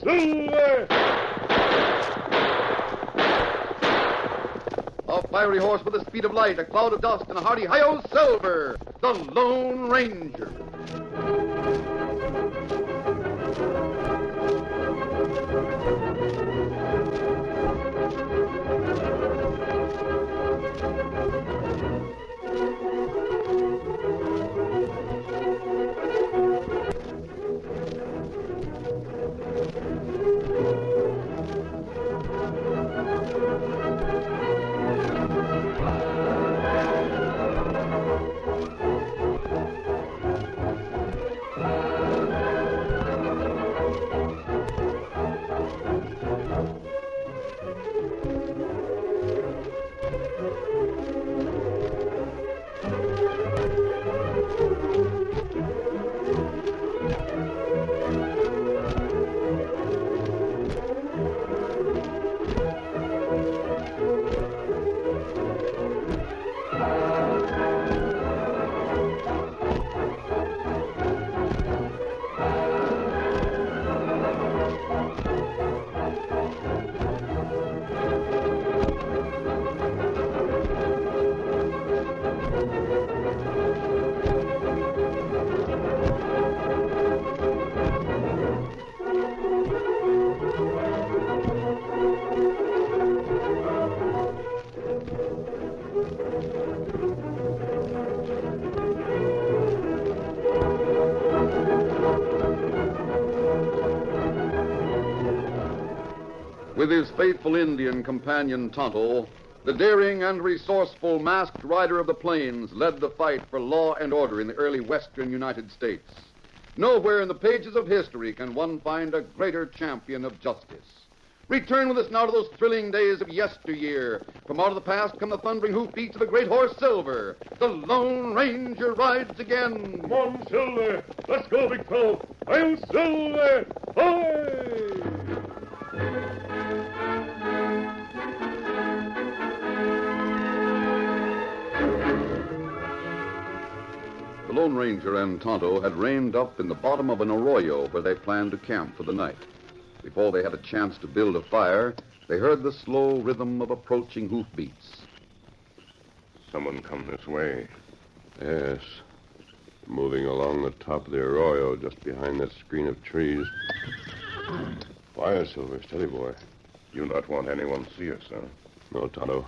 Silver! A fiery horse with the speed of light, a cloud of dust, and a hearty hi-yo, Silver, the Lone Ranger. With his faithful Indian companion Tonto, the daring and resourceful masked rider of the plains led the fight for law and order in the early western United States. Nowhere in the pages of history can one find a greater champion of justice. Return with us now to those thrilling days of yesteryear. From out of the past come the thundering hoofbeats of the great horse Silver. The Lone Ranger rides again. Come on, Silver. Let's go, big fellow. I'm Silver. Hi! The Lone Ranger and Tonto had reined up in the bottom of an arroyo where they planned to camp for the night. Before they had a chance to build a fire, they heard the slow rhythm of approaching hoofbeats. Someone come this way. Yes. Moving along the top of the arroyo just behind that screen of trees. Quiet, Silver. Steady, boy. You not want anyone to see us, huh? No, Tonto.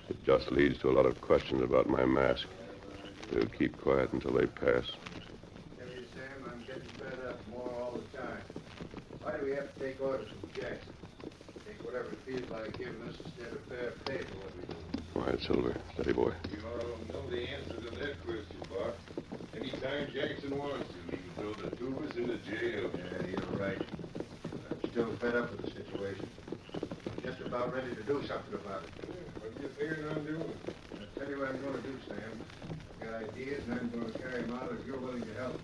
It just leads to a lot of questions about my mask. We'll keep quiet until they pass. Tell you, Sam, I'm getting fed up more all the time. Why do we have to take orders from Jackson? Take whatever it feels like giving us instead of fair pay for what we do. Quiet, Silver. Steady, boy. You all know the answer to that question, Buck. Anytime Jackson wants to, he can throw the two of us into jail. Yeah, you're right. I'm still fed up with the situation. I'm just about ready to do something about it. What are you figuring on doing? I'll tell you what I'm going to do, Sam. I've got ideas, and I'm going to carry them out if you're willing to help me.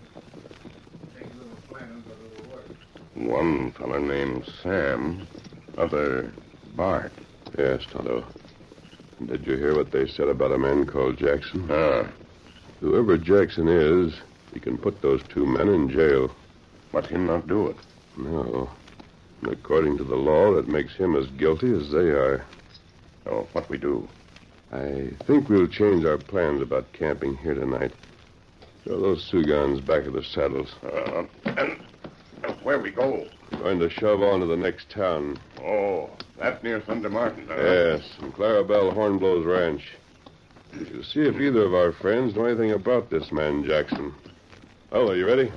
Take a little planning, but a little work. One fella named Sam, other Bart. Yes, Tonto. Did you hear what they said about a man called Jackson? Whoever Jackson is, he can put those two men in jail. But him not do it. No. And according to the law, that makes him as guilty as they are. So what we do? I think we'll change our plans about camping here tonight. Throw those Sugans back of the saddles. And where we go? We're going to shove on to the next town. Oh, that near Thunder Martin, huh? Yes, from Clarabelle Hornblow's ranch. We shall see if either of our friends know anything about this man, Jackson. Oh, are you ready?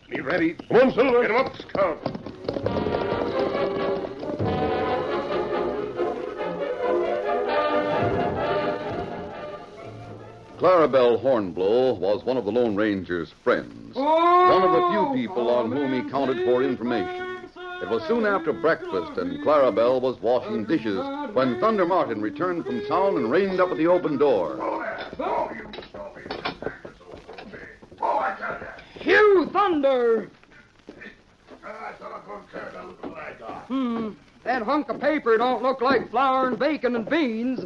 Me ready? Come on, Silver. Get him up, Scout. Clarabelle Hornblow was one of the Lone Ranger's friends. One of the few people on whom he counted for information. It was soon after breakfast, and Clarabelle was washing dishes when Thunder Martin returned from town and reined up at the open door. Oh, you stupid. Oh, I tell you. Hugh Thunder! I thought I couldn't care to look what I got. That hunk of paper don't look like flour and bacon and beans.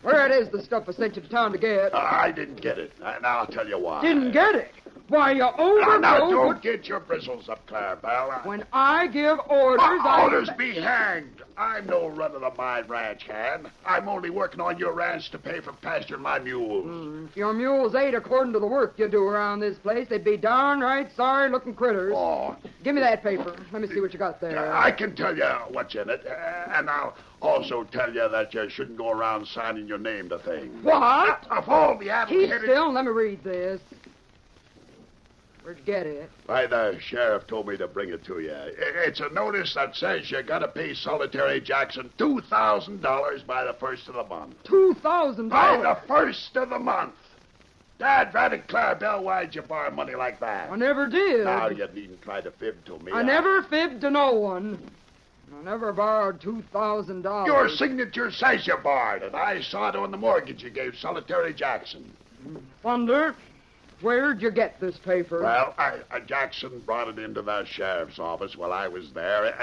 Where it is the stuff I sent you to town to get? I didn't get it. Now I'll tell you why. Didn't get it? Why, you Now, overgrown... don't get your bristles up, Clarabelle. When I give orders, Orders be hanged. I'm no run-of-the-mine ranch hand. I'm only working on your ranch to pay for pasturing my mules. If your mules ate according to the work you do around this place, they'd be downright sorry-looking critters. Oh, Give me that paper. Let me see what you got there. I can tell you what's in it, and I'll also tell you that you shouldn't go around signing your name to things. What? Of all the Keep advocated... still and let me read this. Where'd you get it? Why, the sheriff told me to bring it to you. It's a notice that says you got to pay Solitary Jackson $2,000 by the first of the month. $2,000? By the first of the month. Dad, ratted Clarabelle, why'd you borrow money like that? I never did. Now, you needn't try to fib to me. I never fibbed to no one. I never borrowed $2,000. Your signature says you borrowed it. I saw it on the mortgage you gave Solitary Jackson. Thunder, where'd you get this paper? Well, Jackson brought it into the sheriff's office while I was there,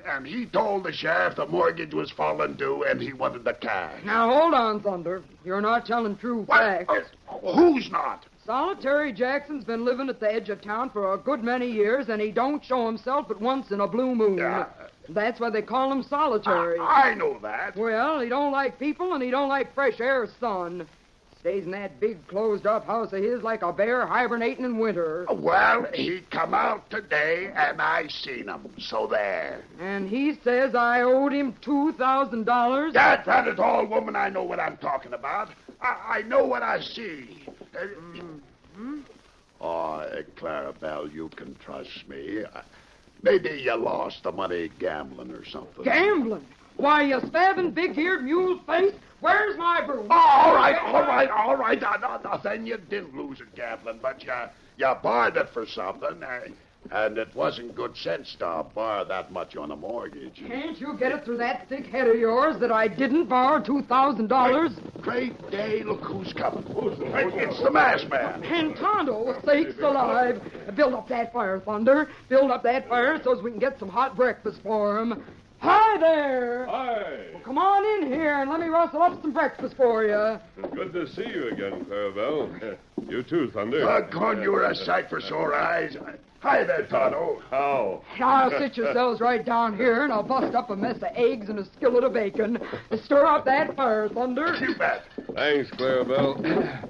and he told the sheriff the mortgage was falling due and he wanted the cash. Now, hold on, Thunder. You're not telling true facts. Who's not? Solitary Jackson's been living at the edge of town for a good many years, and he don't show himself but once in a blue moon. Yeah. That's why they call him Solitary. I know that. Well, he don't like people, and he don't like fresh air or sun. Stays in that big closed-up house of his like a bear hibernating in winter. Well, he come out today, and I seen him, so there. And he says I owed him $2,000? That is all, woman. I know what I'm talking about. I know what I see. Oh, Clarabelle, you can trust me. Maybe you lost the money gambling or something. Gambling? Why, you spavined, big-eared mule face? Where's my broom? Oh, all right. Now, then you didn't lose it gambling, but you borrowed it for something, and it wasn't good sense to borrow that much on a mortgage. Can't you get it through that thick head of yours that I didn't borrow $2,000? Great day, look who's coming. It's the masked man. And Tonto, sakes alive. Build up that fire, Thunder. Build up that fire so as we can get some hot breakfast for him. Hi there! Hi. Well, come on in here and let me rustle up some breakfast for you. Good to see you again, Clarabelle. You too, Thunder. Doggone, you're a sight for sore eyes. Hi there, Tonto. How? Now sit yourselves right down here and I'll bust up a mess of eggs and a skillet of bacon. Stir up that fire, Thunder. You bet. Thanks, Clarabelle.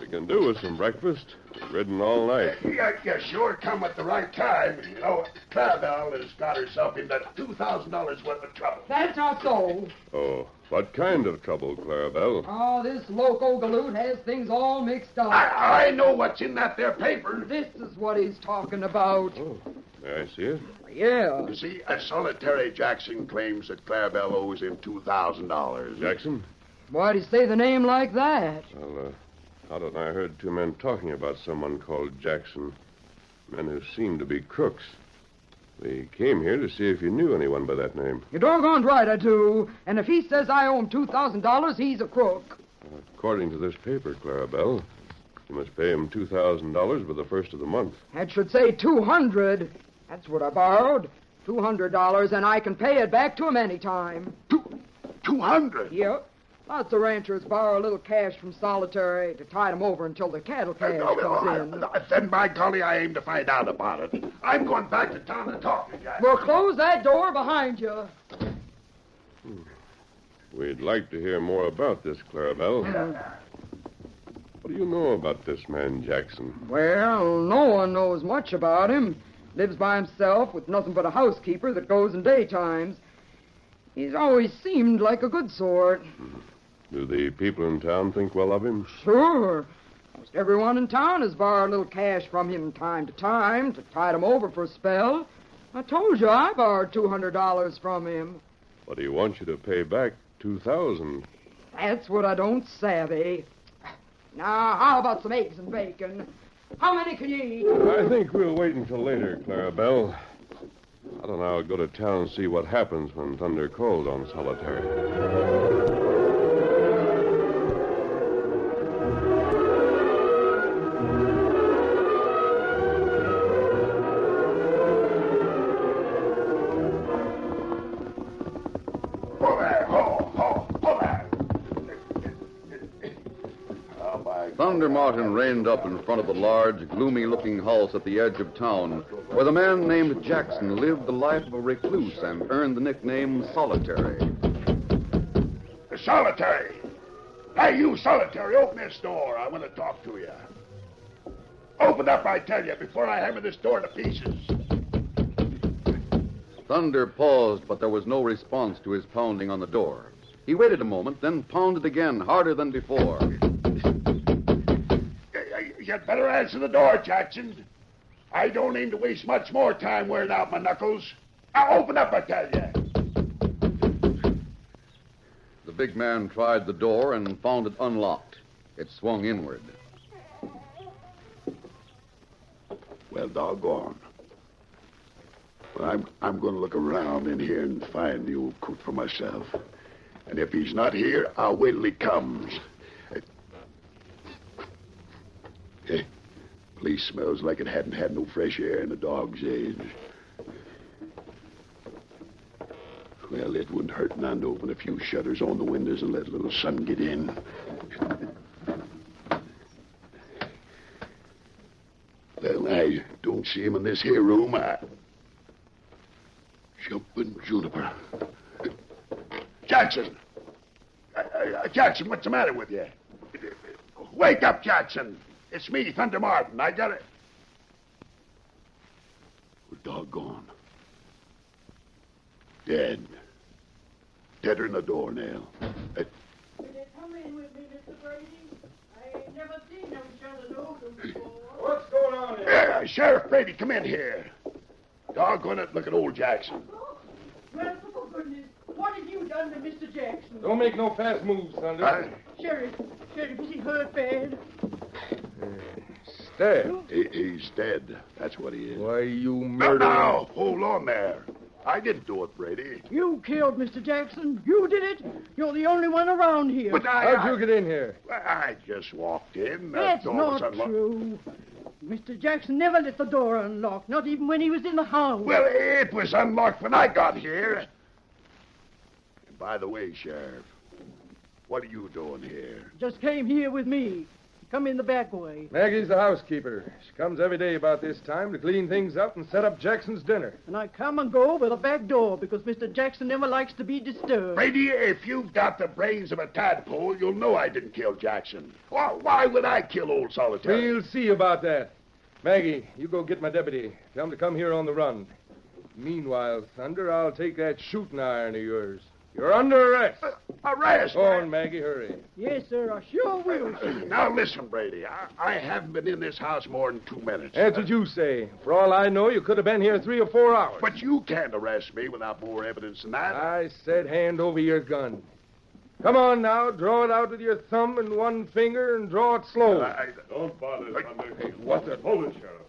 We can do with some breakfast. We've ridden all night. You sure come at the right time. You know, Clarabelle has got herself into $2,000 worth of trouble. That's not so. Oh, what kind of trouble, Clarabelle? Oh, this loco galoot has things all mixed up. I know what's in that there paper. This is what he's talking about. Oh, may I see it? Yeah. You see, Solitary Jackson claims that Clarabelle owes him $2,000. Jackson? Why'd he say the name like that? Well, Todd and I heard two men talking about someone called Jackson. Men who seemed to be crooks. We came here to see if you knew anyone by that name. You're doggone right I do. And if he says I owe him $2,000, he's a crook. According to this paper, Clarabelle, you must pay him $2,000 by the first of the month. That should say $200. That's what I borrowed. $200, and I can pay it back to him any time. $200? Yep. Lots of ranchers borrow a little cash from Solitary to tide them over until the cattle cash comes in. Then, by golly, I aim to find out about it. I'm going back to town to talk to you. Well, close that door behind you. We'd like to hear more about this, Clarabelle. What do you know about this man, Jackson? Well, no one knows much about him. Lives by himself with nothing but a housekeeper that goes in daytimes. He's always seemed like a good sort. Do the people in town think well of him? Sure. Most everyone in town has borrowed a little cash from him time to time to tide him over for a spell. I told you I borrowed $200 from him. But he wants you to pay back $2,000. That's what I don't savvy. Now, how about some eggs and bacon? How many can you eat? I think we'll wait until later, Clarabelle. I don't know. I'll go to town and see what happens when Thunder calls on Solitary. Thunder Martin reined up in front of the large, gloomy-looking house at the edge of town, where the man named Jackson lived the life of a recluse and earned the nickname Solitary. Solitary! Hey, you, Solitary, open this door. I want to talk to you. Open up, I tell you, before I hammer this door to pieces. Thunder paused, but there was no response to his pounding on the door. He waited a moment, then pounded again, harder than before. You'd better answer the door, Jackson. I don't aim to waste much more time wearing out my knuckles. Now open up, I tell you. The big man tried the door and found it unlocked. It swung inward. Well, doggone. Well, I'm going to look around in here and find the old coot for myself. And if he's not here, I'll wait till he comes. Place smells like it hadn't had no fresh air in a dog's age. Well, it wouldn't hurt none to open a few shutters on the windows and let a little sun get in. Well, I don't see him in this here room. Jumping juniper. Jackson! Jackson, what's the matter with you? Wake up, Jackson! It's me, Thunder Martin. I got it. We're doggone. Dead. Deader than a doornail. Will you come in with me, Mr. Brady? I ain't never seen no Sheldon Oakham before. What's going on here? Yeah, Sheriff Brady, come in here. Doggone it, look at old Jackson. Oh, well, for goodness, what have you done to Mr. Jackson? Don't make no fast moves, Thunder. Sheriff, is he hurt bad? Dead. He's dead. That's what he is. Why, you No, murderer. no, hold on there. I didn't do it, Brady. You killed Mr. Jackson. You did it. You're the only one around here. But How'd you get in here? I just walked in. That's door was not unlocked. true. Mr. Jackson never let the door unlock, not even when he was in the house. Well, it was unlocked when I got here. And by the way, Sheriff, what are you doing here? Just came here with me. Come in the back way. Maggie's the housekeeper. She comes every day about this time to clean things up and set up Jackson's dinner. And I come and go over the back door because Mr. Jackson never likes to be disturbed. Brady, if you've got the brains of a tadpole, you'll know I didn't kill Jackson. Why would I kill old Solitary? We'll see about that. Maggie, you go get my deputy. Tell him to come here on the run. Meanwhile, Thunder, I'll take that shooting iron of yours. You're under arrest. Arrest? Go on, Maggie, hurry. Yes, sir, I sure will. Now, listen, Brady. I haven't been in this house more than 2 minutes. That's what you say. For all I know, you could have been here 3 or 4 hours. But you can't arrest me without more evidence than that. I said hand over your gun. Come on now, draw it out with your thumb and one finger and draw it slow. Don't bother, Thunder. Hey, what the... Hold it, Sheriff.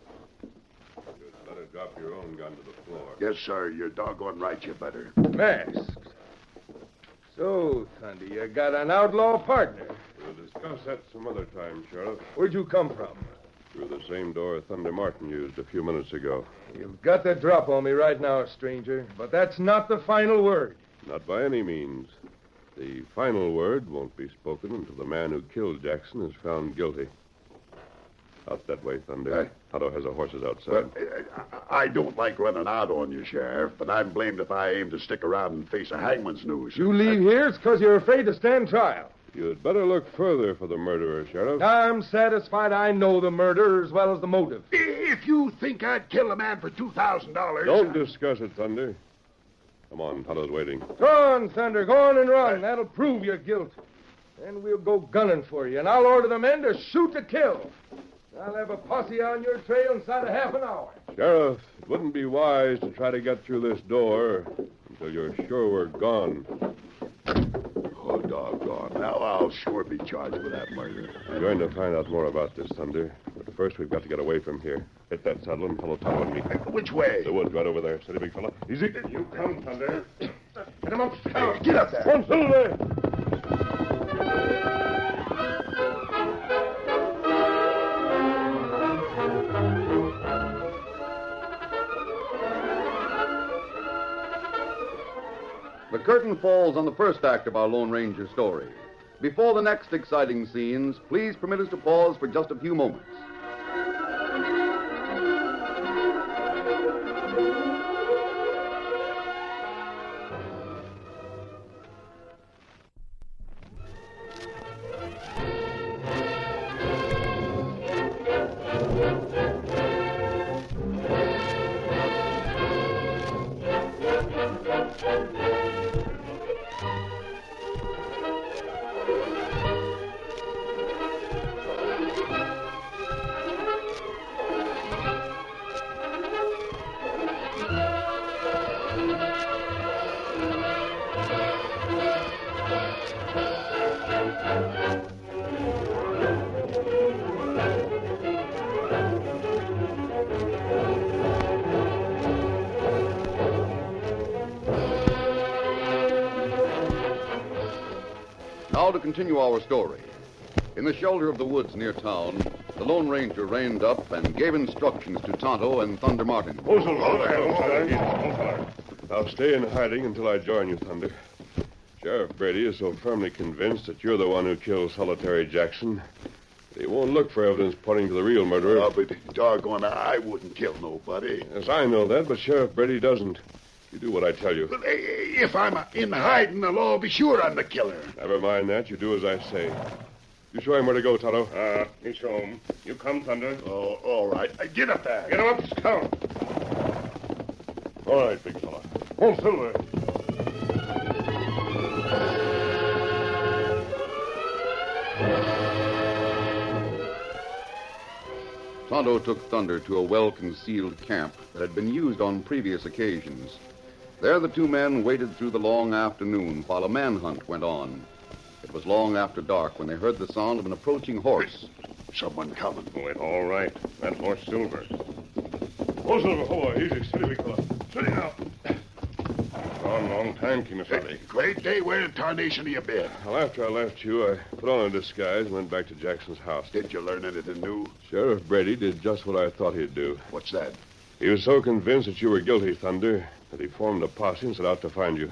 You'd better drop your own gun to the floor. Yes, sir. You're doggone right, you better. Masked. So, Thunder, you got an outlaw partner. We'll discuss that some other time, Sheriff. Where'd you come from? Through the same door Thunder Martin used a few minutes ago. You've got the drop on me right now, stranger, but that's not the final word. Not by any means. The final word won't be spoken until the man who killed Jackson is found guilty. Out that way, Thunder. Otto has the horses outside. Well, I don't like running out on you, Sheriff, but I'm blamed if I aim to stick around and face a hangman's noose. You leave here, it's because you're afraid to stand trial. You'd better look further for the murderer, Sheriff. I'm satisfied I know the murder as well as the motive. If you think I'd kill a man for $2,000... Don't discuss it, Thunder. Come on, Otto's waiting. Go on, Thunder, go on and run. That'll prove your guilt. Then we'll go gunning for you, and I'll order the men to shoot to kill. I'll have a posse on your trail inside of half an hour. Sheriff, it wouldn't be wise to try to get through this door until you're sure we're gone. Oh, doggone. Now I'll sure be charged with that murder. I'm going to find out more about this, Thunder. But first, we've got to get away from here. Hit that saddle and follow Tonto and me. Which way? The woods right over there. Steady, big fella. Easy. You come, Thunder. Get him up. Hey, get up there. One silver. The curtain falls on the first act of our Lone Ranger story. Before the next exciting scenes, please permit us to pause for just a few moments. Now to continue our story. In the shelter of the woods near town, the Lone Ranger reined up and gave instructions to Tonto and Thunder Martin. I'll stay in hiding until I join you, Thunder. Sheriff Brady is so firmly convinced that you're the one who killed Solitary Jackson that he won't look for evidence pointing to the real murderer. Oh, but doggone, I wouldn't kill nobody. Yes, I know that, but Sheriff Brady doesn't. You do what I tell you. But if I'm in hiding, the law will be sure I'm the killer. Never mind that. You do as I say. You show him where to go, Tonto. Me show him. You come, Thunder. Oh, all right. Get up there. Get him up, Scout. All right, big fella. Oh, Silver. Tonto took Thunder to a well-concealed camp that had been used on previous occasions. There the two men waited through the long afternoon while a manhunt went on. It was long after dark when they heard the sound of an approaching horse. Someone coming. Oh, all right. That horse, Silver. Oh, Silver, hold on. Easy, steady, big fella. Steady now. Long time, Kimasabi. Great day. Where in tarnation have you been? Well, after I left you, I put on a disguise and went back to Jackson's house. Did you learn anything new? Sheriff Brady did just what I thought he'd do. What's that? He was so convinced that you were guilty, Thunder, that he formed a posse and set out to find you.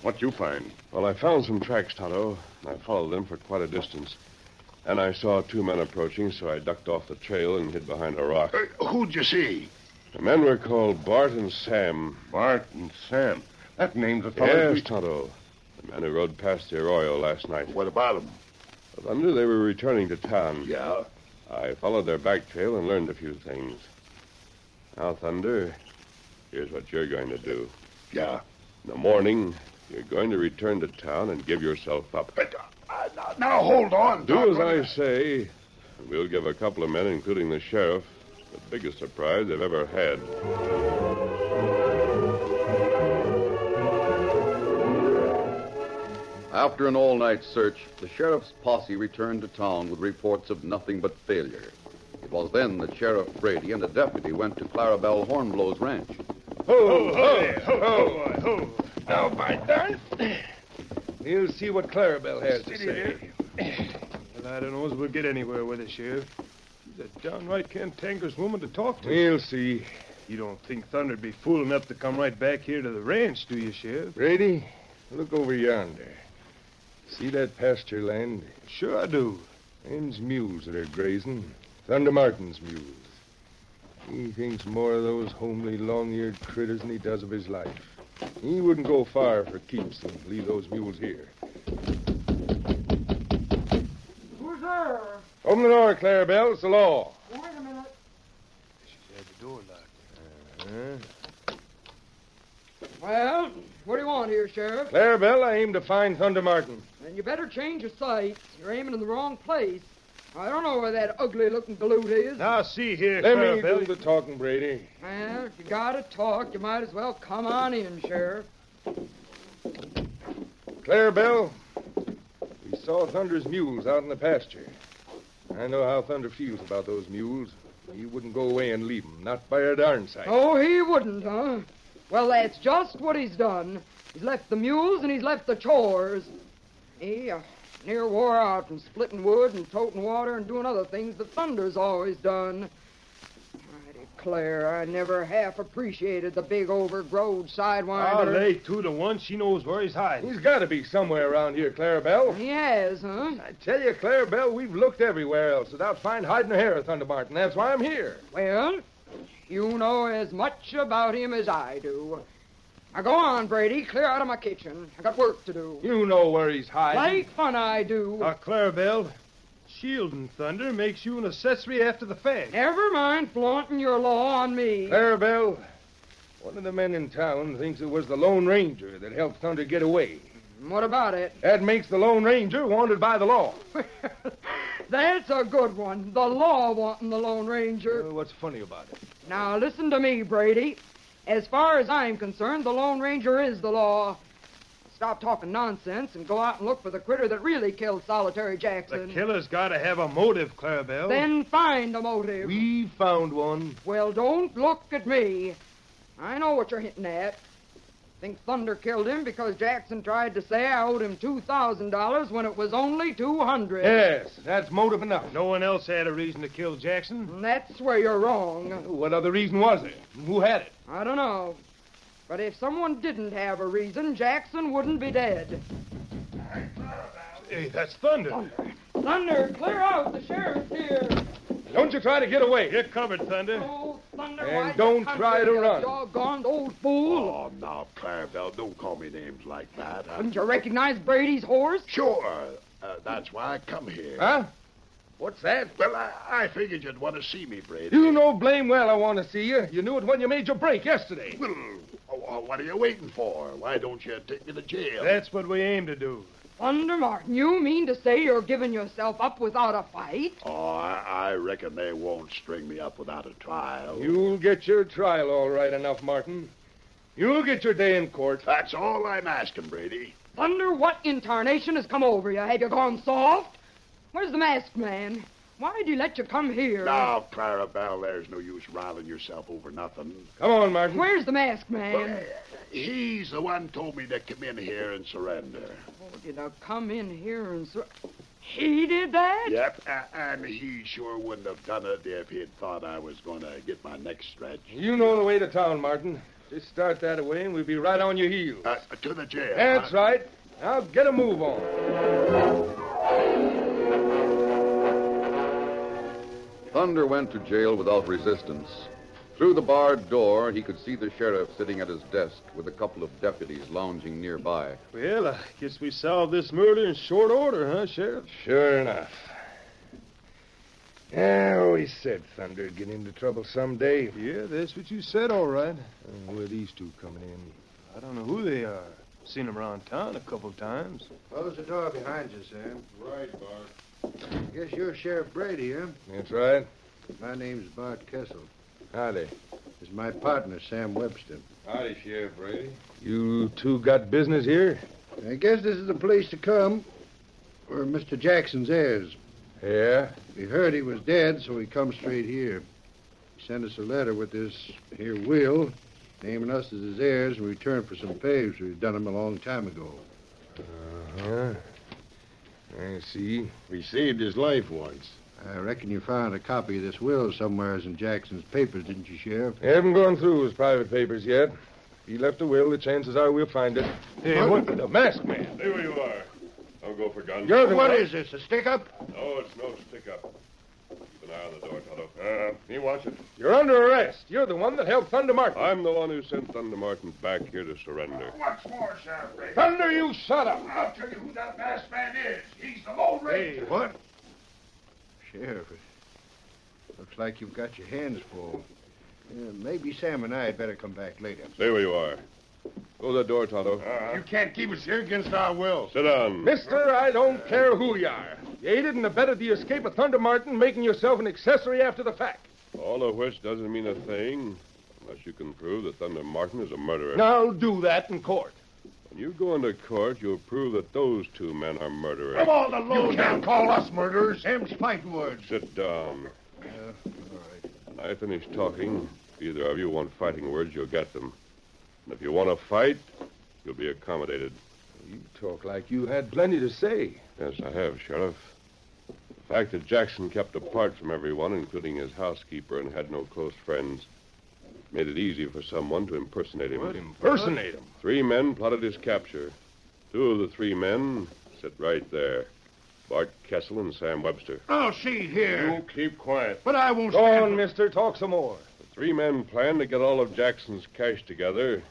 What you find? Well, I found some tracks, Tonto. I followed them for quite a distance. And I saw two men approaching, so I ducked off the trail and hid behind a rock. Who'd you see? The men were called Bart and Sam. Bart and Sam. That name's a fellow. Yes, Tonto. The men who rode past the arroyo last night. What about them? Thunder, they were returning to town. Yeah? I followed their back trail and learned a few things. Now, Thunder, here's what you're going to do. Yeah? In the morning, you're going to return to town and give yourself up. But, now, hold on. Do as I say, and we'll give a couple of men, including the sheriff, the biggest surprise they've ever had. After an all-night search, the sheriff's posse returned to town with reports of nothing but failure. It was then that Sheriff Brady and a deputy went to Clarabelle Hornblow's ranch. Ho, ho, ho, ho. Now, by darn. We'll see what Clarabelle has to say. Well, I don't know as we'll get anywhere with her, Sheriff. She's a downright cantankerous woman to talk to. We'll see. You don't think Thunder'd be fool enough to come right back here to the ranch, do you, Sheriff? Brady, look over yonder. See that pasture land? Sure I do. Them's mules that are grazing. Thunder Martin's mules. He thinks more of those homely, long-eared critters than he does of his life. He wouldn't go far for keeps and leave those mules here. Who's there? Open the door, Clarabelle. It's the law. Wait a minute. She's had the door locked. Well, what do you want here, Sheriff? Clarabelle, I aim to find Thunder Martin. Then you better change your sights. You're aiming in the wrong place. I don't know where that ugly-looking galoot is. Now, see here, Let me Clarabelle. do the talking, Brady. Well, if you gotta talk, you might as well come on in, Sheriff. Clarabelle, we saw Thunder's mules out in the pasture. I know how Thunder feels about those mules. He wouldn't go away and leave them, not by a darn sight. Oh, he wouldn't, huh? Well, that's just what he's done. He's left the mules and he's left the chores. He near wore out from splitting wood and toting water and doing other things that Thunder's always done. All right, declare I never half appreciated the big overgrowed I'll sidewinder. lay 2-1 she knows where he's hiding. He's got to be somewhere around here, Clarabelle. He has, huh? I tell you, Clarabelle, we've looked everywhere else without hiding a hair of Thunder Martin. That's why I'm here. Well, you know as much about him as I do. Now go on, Brady. Clear out of my kitchen. I got work to do. You know where he's hiding. Like fun I do. Clarabelle, shielding Thunder makes you an accessory after the fact. Never mind flaunting your law on me. Clarabelle, one of the men in town thinks it was the Lone Ranger that helped Thunder get away. What about it? That makes the Lone Ranger wanted by the law. That's a good one. The law wanting the Lone Ranger. What's funny about it? Now, listen to me, Brady. As far as I'm concerned, the Lone Ranger is the law. Stop talking nonsense and go out and look for the critter that really killed Solitary Jackson. The killer's got to have a motive, Clarabelle. Then find a motive. We found one. Well, don't look at me. I know what you're hinting at. Think Thunder killed him because Jackson tried to say I owed him $2,000 when it was only $200. Yes, that's motive enough. No one else had a reason to kill Jackson. And that's where you're wrong. What other reason was there? Who had it? I don't know. But if someone didn't have a reason, Jackson wouldn't be dead. Hey, that's Thunder. Thunder, clear out. The sheriff's here. Don't you try to get away. You're covered, Thunder. Oh, Thunder, And why'd don't you come try here, to you run. doggone old fool. Oh, now, Clarabelle, don't call me names like that. Didn't you recognize Brady's horse? Sure. That's why I come here. Huh? What's that? Well, I figured you'd want to see me, Brady. You know blame well I want to see you. You knew it when you made your break yesterday. Well, what are you waiting for? Why don't you take me to jail? That's what we aim to do. Thunder Martin, you mean to say you're giving yourself up without a fight? Oh, I reckon they won't string me up without a trial. You'll get your trial all right enough, Martin. You'll get your day in court. That's all I'm asking, Brady. Thunder, what in tarnation has come over you? Have you gone soft? Where's the masked man? Why'd he let you come here? Now, Clarabelle, there's no use riling yourself over nothing. Come on, Martin. Where's the masked man? Well, he's the one told me to come in here and surrender. Oh, did I come in here and... He did that? Yep, and he sure wouldn't have done it if he'd thought I was going to get my neck stretched. You know the way to town, Martin. Just start that away and we'll be right on your heels. To the jail. That's right. Now get a move on. Thunder went to jail without resistance. Through the barred door, he could see the sheriff sitting at his desk with a couple of deputies lounging nearby. Well, I guess we solved this murder in short order, huh, Sheriff? Sure enough. I always said Thunder'd get into trouble someday. Yeah, that's what you said, all right. Who are these two coming in? I don't know who they are. Seen them around town a couple times. Close the door behind you, Sam. Right, Bart. Guess you're Sheriff Brady, huh? That's right. My name's Bart Kessel. Howdy. This is my partner, Sam Webster. Howdy, Sheriff Brady. You two got business here? I guess this is the place to come. We're Mr. Jackson's heirs. Yeah. We heard he was dead, so we come straight here. He sent us a letter with this here will, naming us as his heirs in return for some favors we've done him a long time ago. Uh-huh. I see. We saved his life once. I reckon you found a copy of this will somewhere in Jackson's papers, didn't you, Sheriff? Haven't gone through his private papers yet. If he left a will, the chances are we'll find it. Hey, what? The masked man. Stay where you are. Don't go for guns. You're the What one. is this, a stick-up? No, it's no stick-up. Keep an eye on the door, Tonto. You watch it. You're under arrest. You're the one that helped Thunder Martin. I'm the one who sent Thunder Martin back here to surrender. What's more, Sheriff Brady? Thunder, you shut up. I'll tell you who that masked man is. He's the Lone Ranger. What? Sheriff, it looks like you've got your hands full. Maybe Sam and I had better come back later. Stay where you are. Close that door, Tonto. You can't keep us here against our will. Sit down. Mister, I don't care who you are. You aided and abetted the escape of Thunder Martin, making yourself an accessory after the fact. All of which doesn't mean a thing unless you can prove that Thunder Martin is a murderer. Now, I'll do that in court. When you go into court, you'll prove that those two men are murderers. Come on, alone. You can't call us murderers. Sam's fighting words. Sit down. All right. When I finish talking, if either of you want fighting words, you'll get them. And if you want to fight, you'll be accommodated. You talk like you had plenty to say. Yes, I have, Sheriff. The fact that Jackson kept apart from everyone, including his housekeeper, and had no close friends, Made it easy for someone to impersonate him. What, impersonate him? 3 men plotted his capture. 2 of the 3 men sit right there. Bart Kessel and Sam Webster. Oh, see here. You keep quiet. But I won't Go stand on, for- mister. Talk some more. The 3 men planned to get all of Jackson's cash together,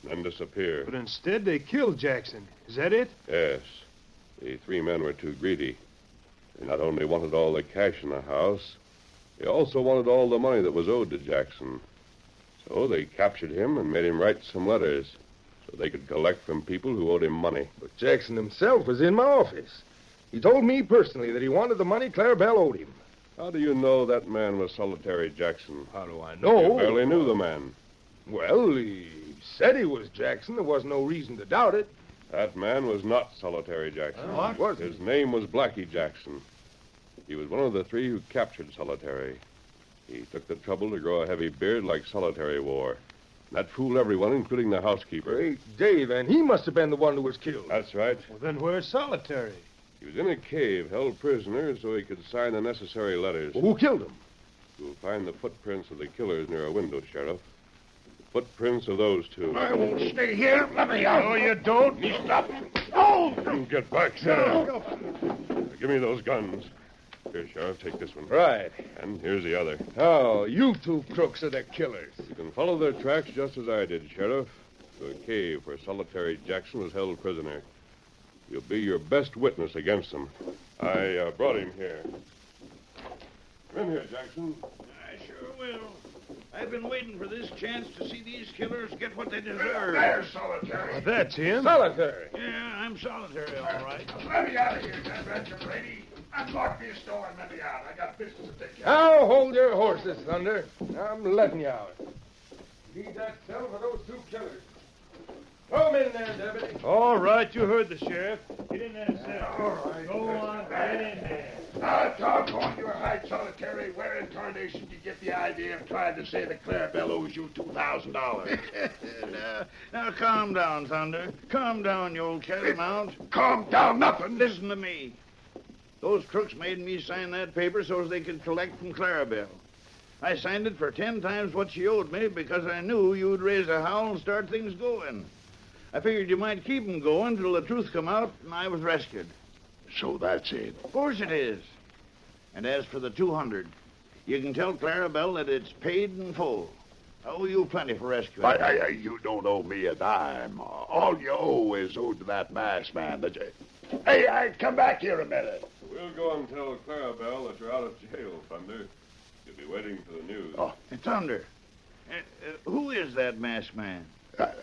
then disappear. But instead, they killed Jackson. Is that it? Yes. The 3 men were too greedy. They not only wanted all the cash in the house, they also wanted all the money that was owed to Jackson. So they captured him and made him write some letters so they could collect from people who owed him money. But Jackson himself was in my office. He told me personally that he wanted the money Clarabelle owed him. How do you know that man was Solitary Jackson? How do I know? You barely knew the man. Well, he said he was Jackson. There was no reason to doubt it. That man was not Solitary Jackson. What? Was His name was Blackie Jackson. He was one of the 3 who captured Solitary. He took the trouble to grow a heavy beard like Solitary wore. That fooled everyone, including the housekeeper. Great Dave, and he must have been the one who was killed. That's right. Well, then where's Solitary? He was in a cave, held prisoner, so he could sign the necessary letters. Well, who killed him? You'll find the footprints of the killers near a window, Sheriff. The footprints of those 2. I won't stay here. Let me out. No, you don't. Stop. Oh! You get back, Sheriff. Give me those guns. Here, Sheriff, take this one. Right. And here's the other. Oh, you 2 crooks are the killers. You can follow their tracks just as I did, Sheriff, to a cave where Solitary Jackson was held prisoner. You'll be your best witness against them. I brought him here. Come in here, Jackson. I sure will. I've been waiting for this chance to see these killers get what they deserve. There's Solitary. That's him. Solitary. Yeah, I'm solitary, all right. Let me out of here, Ted Rancher Brady. Unlock me a store and let me out. I got business to take care of. Now, hold your horses, Thunder. I'm letting you out. Need that cell for those 2 killers. Throw 'em in there, Deputy. All right, you heard the sheriff. Get in that cell. All right. Go on, get in there. Doggone your hide, Solitary. Where in tarnation did you get the idea of trying to say that Clarabelle owes you $2,000? Now, calm down, Thunder. Calm down, you old catamount. Calm down, nothing. Listen to me. Those crooks made me sign that paper so as they could collect from Clarabelle. I signed it for 10 times what she owed me because I knew you'd raise a howl and start things going. I figured you might keep 'em going till the truth come out and I was rescued. So that's it. Of course it is. And as for the 200, you can tell Clarabelle that it's paid in full. I owe you plenty for rescuing her. You don't owe me a dime. All you owe is owed to that masked man. Hey, come back here a minute. We'll go and tell Clarabelle that you're out of jail, Thunder. You'll be waiting for the news. Oh. Thunder, who is that masked man?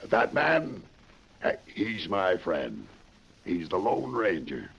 That man, he's my friend. He's the Lone Ranger.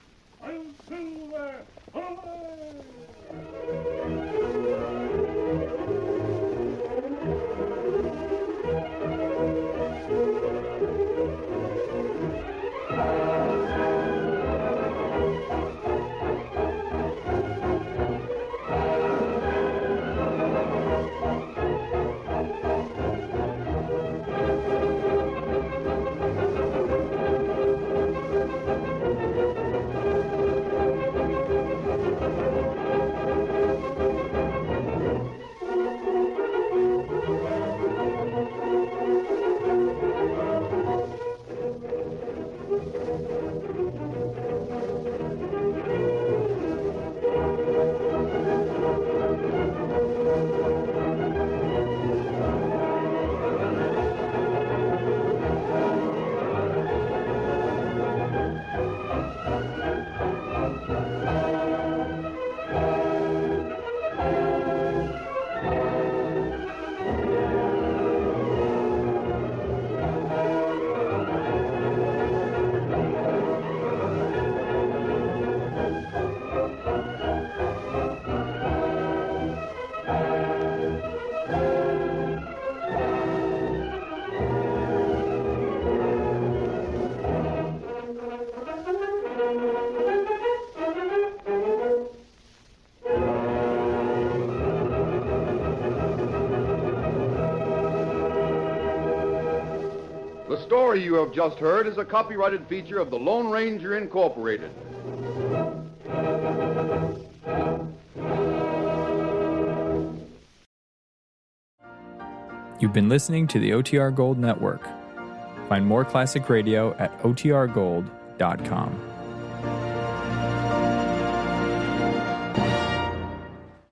The story you have just heard is a copyrighted feature of the Lone Ranger Incorporated. You've been listening to the OTR Gold Network. Find more classic radio at otrgold.com.